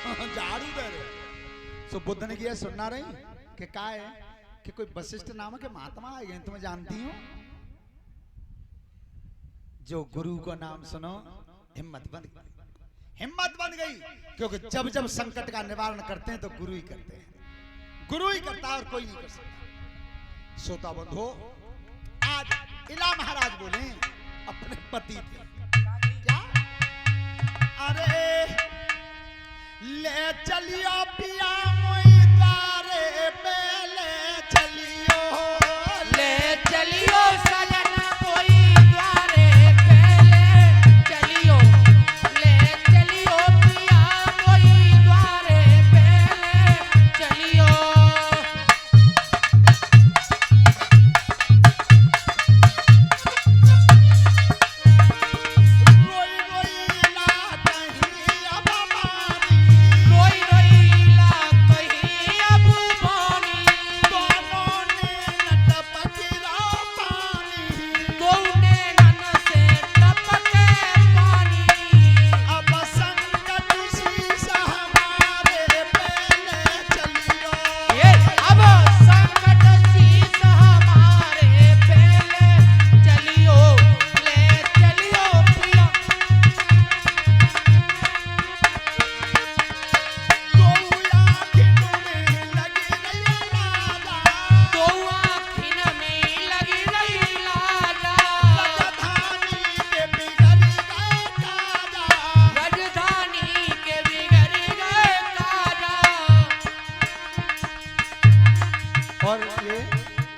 झाड़ू दे रहे। सो बुद्ध ने किया सुनना रही कि क्या है कि कोई वशिष्ठ नामक के महात्मा आए गए, तुम्हें जानती हो? जो गुरु को नाम सुनो हिम्मत बन गई, क्योंकि जब जब संकट का निवारण करते हैं तो गुरु ही करते हैं, गुरु ही करता है और कोई नहीं कर सकता। श्रोता बंधो, आज इला महाराज बोले अपने पति थे क्या, अरे ले चलियो पिया मोई द्वारे पे, ले चलियो सजन कोई द्वारे पे, ले चलियो पिया कोई द्वारे पे, चलियो।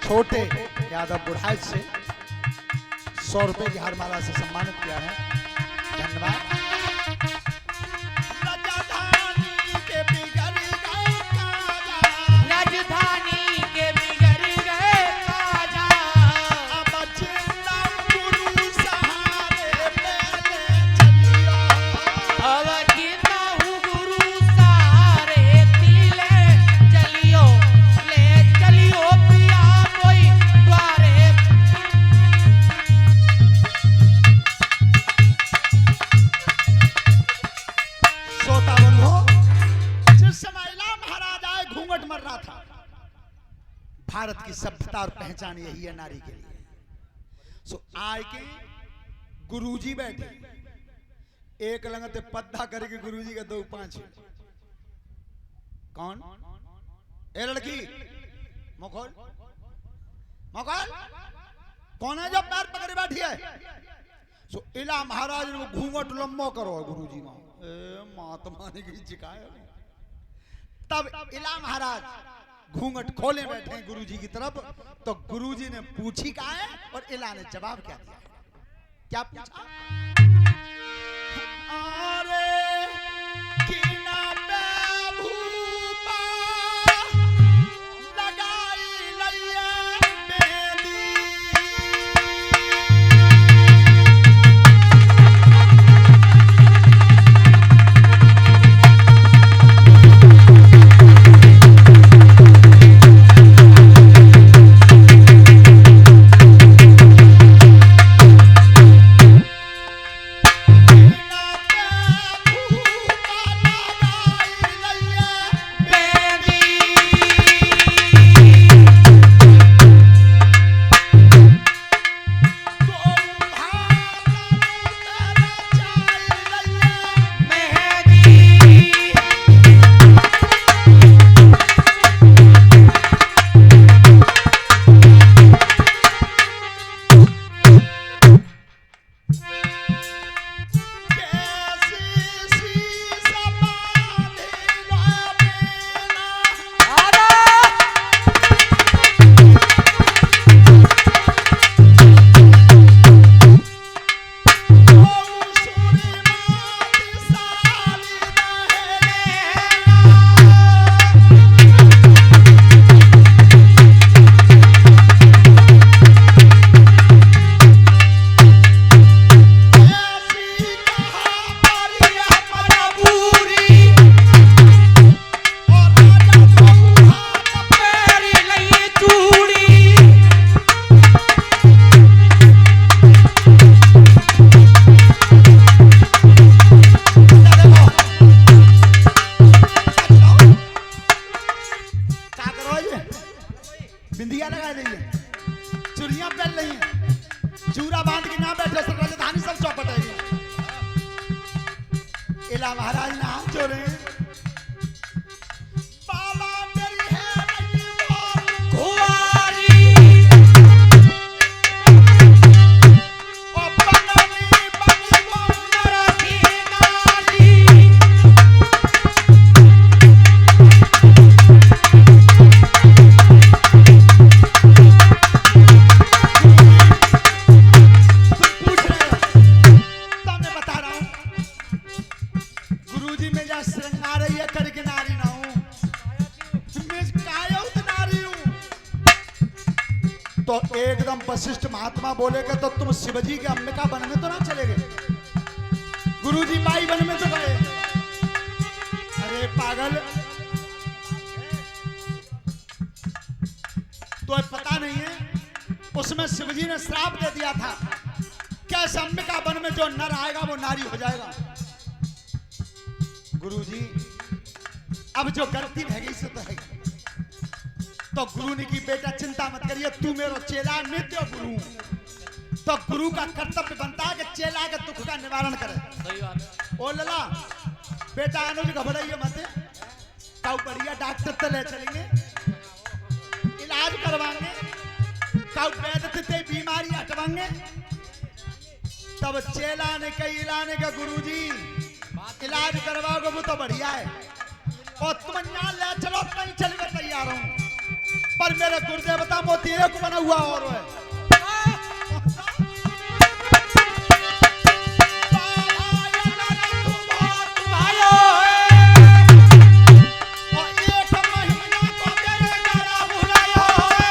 छोटे यादव बुढ़ाई से 100 रुपए की हारमाला से सम्मानित किया है, धन्यवाद। भारत की सभ्यता और पहचान यही है नारी के लिए। सो आय के गुरुजी बैठे, एक लंगते पद्धा करके गुरुजी का 2 5 कौन ए लड़की मखौल कौन है जो पैर पकड़े बैठी है? सो इला महाराज ने घूंघट लंबो करो गुरुजी मां महात्मा ने की चिकाया। तब इला महाराज घूंघट खोले बैठे हैं गुरुजी की तरफ, तो गुरुजी ने पूछी कहा है और इला ने जवाब क्या दिया? क्या पूछा? अरे कीना पे भूपा लगाई लैया बेली, हो रहे हैं। बाबा मेरी है नहीं बोल कुंवारी ओ बननी बनी वो नरकी नारी तुम पूछ रहे हो तो मैं बता रहा हूँ। गुरुजी में जा श्रृंगार ये करके नारी ना हूँ, मैं काया हूँ तो नारी हूँ। तो एकदम वशिष्ठ महात्मा बोलेगा तो तुम शिवजी के अंबिका वन में तो ना चले गए, गुरुजी बाई वन में तो गए। अरे पागल, तो पता नहीं है उसमें शिवजी ने श्राप दे दिया था क्या इस अंबिका वन में जो नर आएगा वो नारी हो जाएगा। गुरुजी अब जो गलती रह गई से तो है गई। तो गुरु ने की बेटा चिंता मत करिए, तू मेरो चेला नित्य गुरु, तो गुरु का कर्तव्य बनता है कि चेला के दुख का निवारण करे। सही बात है। ओ लला बेटा अनुज घबराइए मत, काऊ बढ़िया डॉक्टर तो ले चलेंगे, इलाज करवाएंगे, काऊ वैद्य ते बीमारी हटवाएंगे। तब चेला ने कही इलाने का गुरुजी इलाज करवाओगे वो तो बढ़िया है, और तुम यहाँ ले चलो कहीं चलने तैयार हूँ, पर मेरे गुरुदेवता मोती एक बना हुआ और है। भाइयों और एक महीना को मेरे जरा भुलायो है।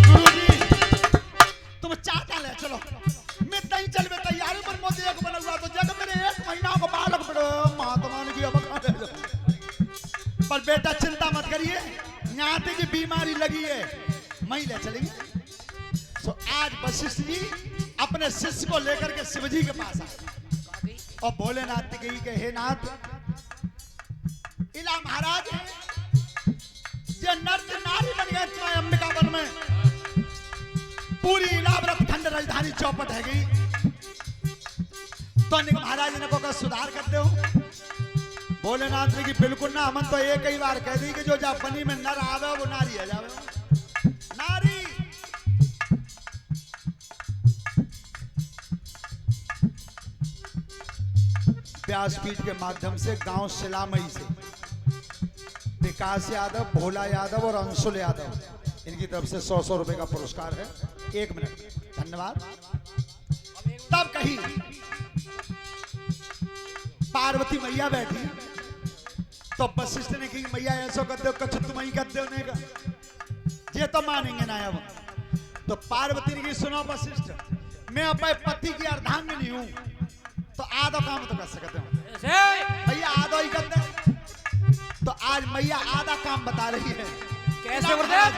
गुरुजी तुम चाचा ले चलो, मैं तई चलवे तैयार हूं, पर मोदी एक बना हुआ तो जग मेरे एक महीना को बालक बड़ो महात्मा ने की अब खा ले लो। पर बेटा चिंता मत करिए, न्याते की बीमारी लगी है, मैं ले चलेंगे। सो आज वशिष्ठ जी अपने शिष्य को लेकर के शिवजी के पास आए और भोलेनाथ जी गई के हे नाथ, इला महाराज है ये नर नारी बन गए तुम्हारे अंबिका वन में, पूरी इलाहाबाद खंड राजधानी चौपट है गई। तो निक महाराज ने को सुधार करते हो। भोलेनाथ जी की बिल्कुल ना, हमन तो एक ही बार कह दी कि जो जा बनी में नर आवे वो नारी आ जावे। नारी व्यासपीठ के माध्यम से गांव शिलामई से विकास यादव, भोला यादव और अंशुल यादव, इनकी तरफ से 100 रुपए का पुरस्कार है। 1 मिनट धन्यवाद। तब कही पार्वती मैया बैठी तो वशिष्ठ ने कही मैया ऐसा कर दो, कछ तुम ही कर दो ने का ये तो मानेंगे ना। अब तो पार्वती ने कही सुनो वशिष्ठ, मैं अपने पति की अर्धांगिनी हूं, तो आधा काम तो कर सकते हो भैया, आधा ही करते। तो आज मैया आधा काम बता रही है। कैसे गुरुदेव?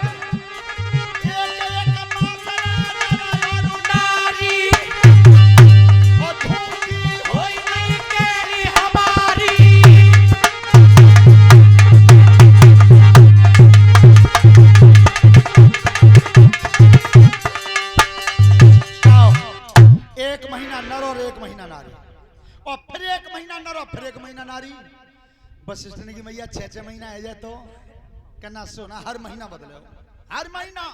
नारी और धूती होई नहीं तेरी हमारी एक महीना नर और 1 महीना नारी, और फिर 1 महीना नर और फिर 1 महीना नारी। वशिष्ठ ने की मैया 6 महीना है जाए तो कहना सोना हर महीना बदले, हर महीना।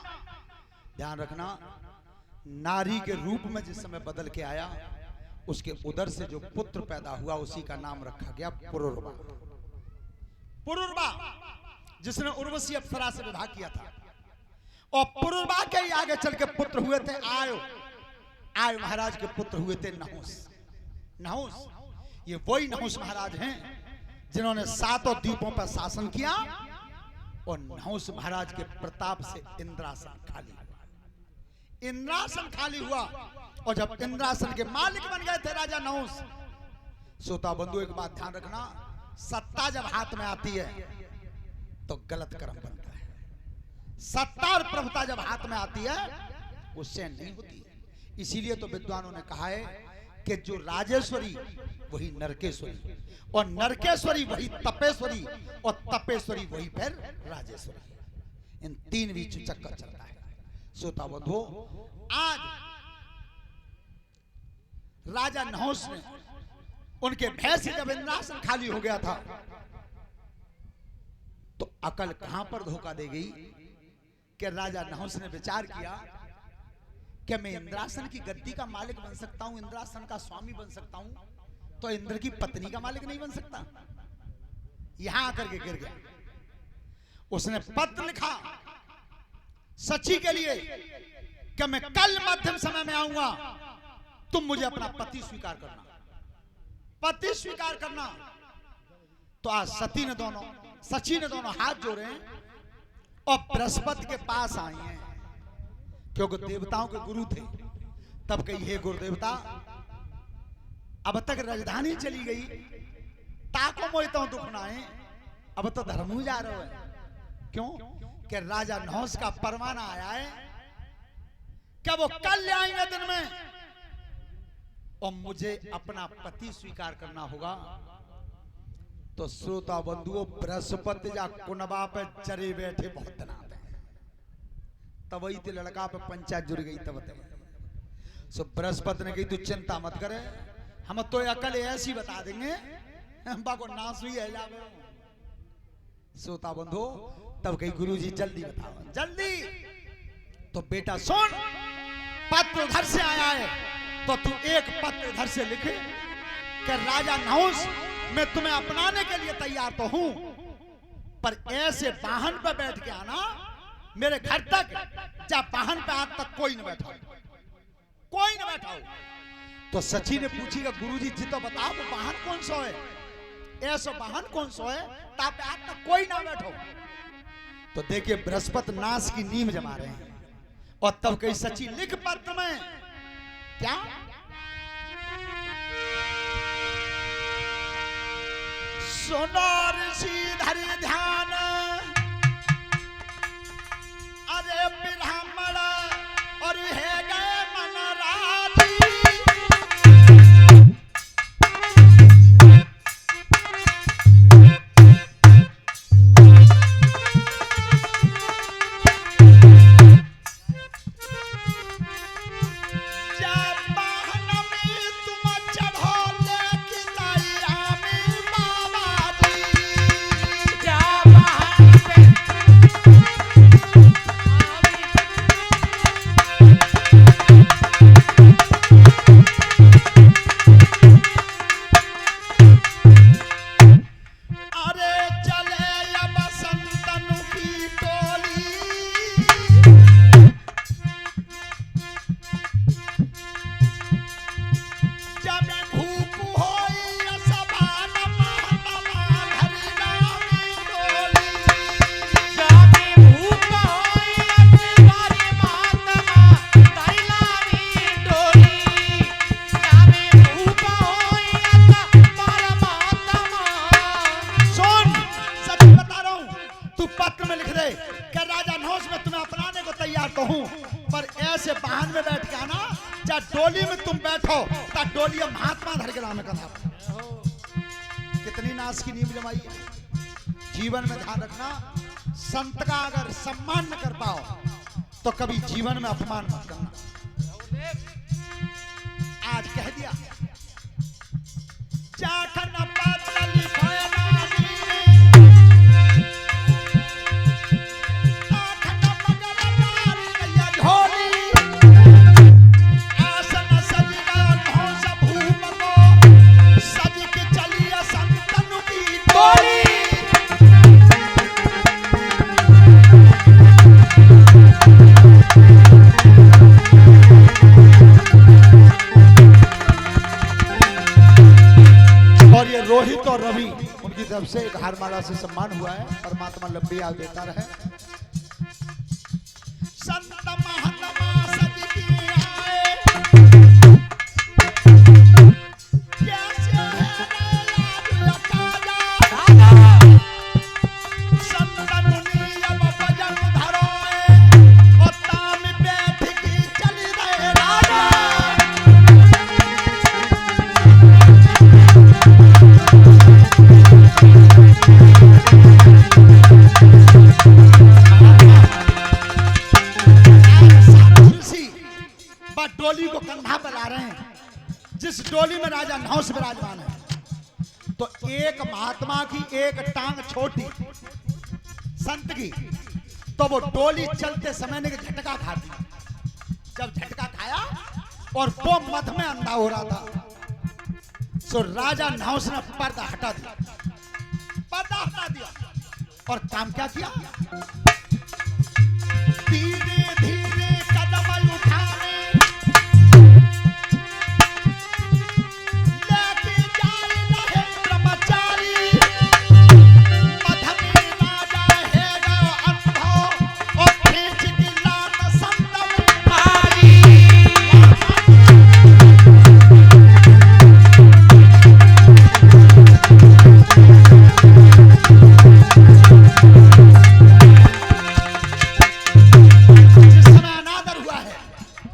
ध्यान रखना, नारी के रूप में जिस समय बदल के आया उसके उदर से जो पुत्र पैदा हुआ उसी का नाम रखा गया पुरुरवा। पुरुरवा जिसने उर्वशी अप्सरा से विवाह किया था, और पुरुरवा के ही आगे चल के पुत्र हुए थे आयो। आयो महाराज के पुत्र हुए थे नहुस। नहुस ये वही नहुस महाराज हैं जिन्होंने 7 द्वीपों पर शासन किया, और नहुस महाराज के प्रताप से इंद्रासन खाली हुआ। इंद्रासन खाली हुआ, और जब इंद्रासन के मालिक बन गए थे राजा नहुस। श्रोता बंधु एक बात ध्यान रखना, सत्ता जब हाथ में आती है तो गलत कर्म बनता है। सत्ता और प्रभुता जब हाथ में आती है उससे नहीं होती है। इसीलिए तो विद्वानों ने कहा है कि जो राजेश्वरी वही नरकेश्वरी, और नरकेश्वरी वही तपेश्वरी, और तपेश्वरी वही फिर राजेश्वरी। इन 3 बीच चक्कर चलता है। श्रोता बंधुओं, आज राजा नहुष ने उनके भय से जब इंद्रासन खाली हो गया था तो अकल कहां पर धोखा दे गई कि राजा नहुष ने विचार किया कि मैं इंद्रासन की गद्दी का मालिक बन सकता हूं, इंद्रासन का स्वामी बन सकता हूं, तो इंद्र की पत्नी का मालिक नहीं बन सकता। यहां आकर के गिर गया। उसने पत्र लिखा सची के लिए कि मैं कल मध्यम समय में आऊंगा, तुम मुझे अपना पति स्वीकार करना, पति स्वीकार करना। तो आज सची ने दोनों हाथ जोड़े और बृहस्पति के पास आई हैं, क्योंकि देवताओं के गुरु थे। तब कही, हे गुरुदेवता, अब तक राजधानी चली गई, ताको मोहिता दुख नाए, अब तो धर्मू जा रहे हो। क्यों? कि राजा नहुष का परवाना आया है क्या वो कल ले आएंगे दिन में, और मुझे अपना पति स्वीकार करना होगा। तो श्रोता बंधुओं, बृहस्पति जा कुनबा पे चरे बैठे बहुत दिन आते हैं, तब वही थे लड़का पे पंचायत जुड़ गई। तब सो बृहस्पति ने कही, तू चिंता मत करे, हम तो अकल ऐसी बता देंगे को नाश हुई है जावे। श्रोता बंधु, तब कही, गुरुजी जल्दी बताओ, जल्दी। तो बेटा सुन, पत्र उधर से आया है, तो तू एक पत्र इधर से लिखे कि राजा नहुष, मैं तुम्हें अपनाने के लिए तैयार तो हूं, पर ऐसे वाहन पर बैठ के आना मेरे घर तक, चाहे वाहन पे आज तक कोई न बैठा, कोई न बैठा हो। तो सची ने पूछी कि गुरुजी जी तो बताओ वो वाहन कौन सा है, ऐसा वाहन कौन सा है ताकि आज तक कोई ना बैठो। तो देखिए बृहस्पति नाश की नींव जमा रहे हैं। और तब कही, सची लिख पत्र में क्या, सुनो ऋषि धरि ध्यान, अरे ब्राह्मण और है गए मन राधी, डोली में तुम बैठो ता डोली महात्मा धर के नाम कथा। कितनी नाश की नींव जमाई है। जीवन में ध्यान रखना, संत का अगर सम्मान न कर पाओ तो कभी जीवन में अपमान मत करना। आज कह दिया चाखन पातली फयनानी आखन मगर नैया झोली आसन सजगा नौस भूम को सज के चलिए संतन की टोली। और ये रोहित और रवि उनकी तरफ से एक हारमाला से सम्मान हुआ है। परमात्मा लंबी आयु देता रहे। संत महात्मा सज की आए कैसे है लाज लकाजा संत मुनि अब भजन धरोए और ताम बैठ की चली रहे राजा। और डोली को कंधा पर ला रहे हैं, जिस डोली में राजा नहुष विराजमान है। तो एक महात्मा की एक टांग छोटी संत की, तो वो डोली चलते समय ने झटका खा दी। जब झटका खाया और वो मध में अंधा हो रहा था, सो राजा नहुष ने पर्दा हटा दिया, पर्दा हटा दिया और काम क्या किया, धीरे धीरे कदम उठाने लेके जाए रहे ब्रह्मचारी, मध में राजा है गो अंधो और खींच की लात संत में मारी।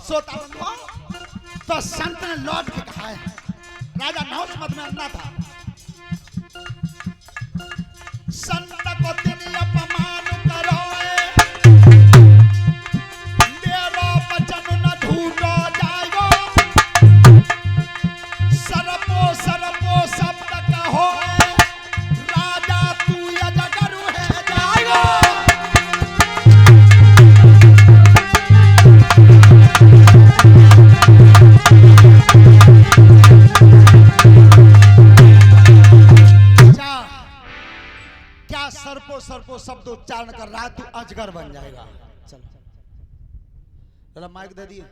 सोता बंधुआ, तो संत ने लौट के कहा है, राजा नहुष मध में अंधा था, संत को तेरी अपमान करो, मेरो वचन न ढूंढो जाएगो, सरपो शब्द कहो, राजा तू यजगरु है जाएगो। सर्पो शब्द उच्चारण कर रहा है, तू अजगर बन जाएगा। चलो जरा माइक दे दिए।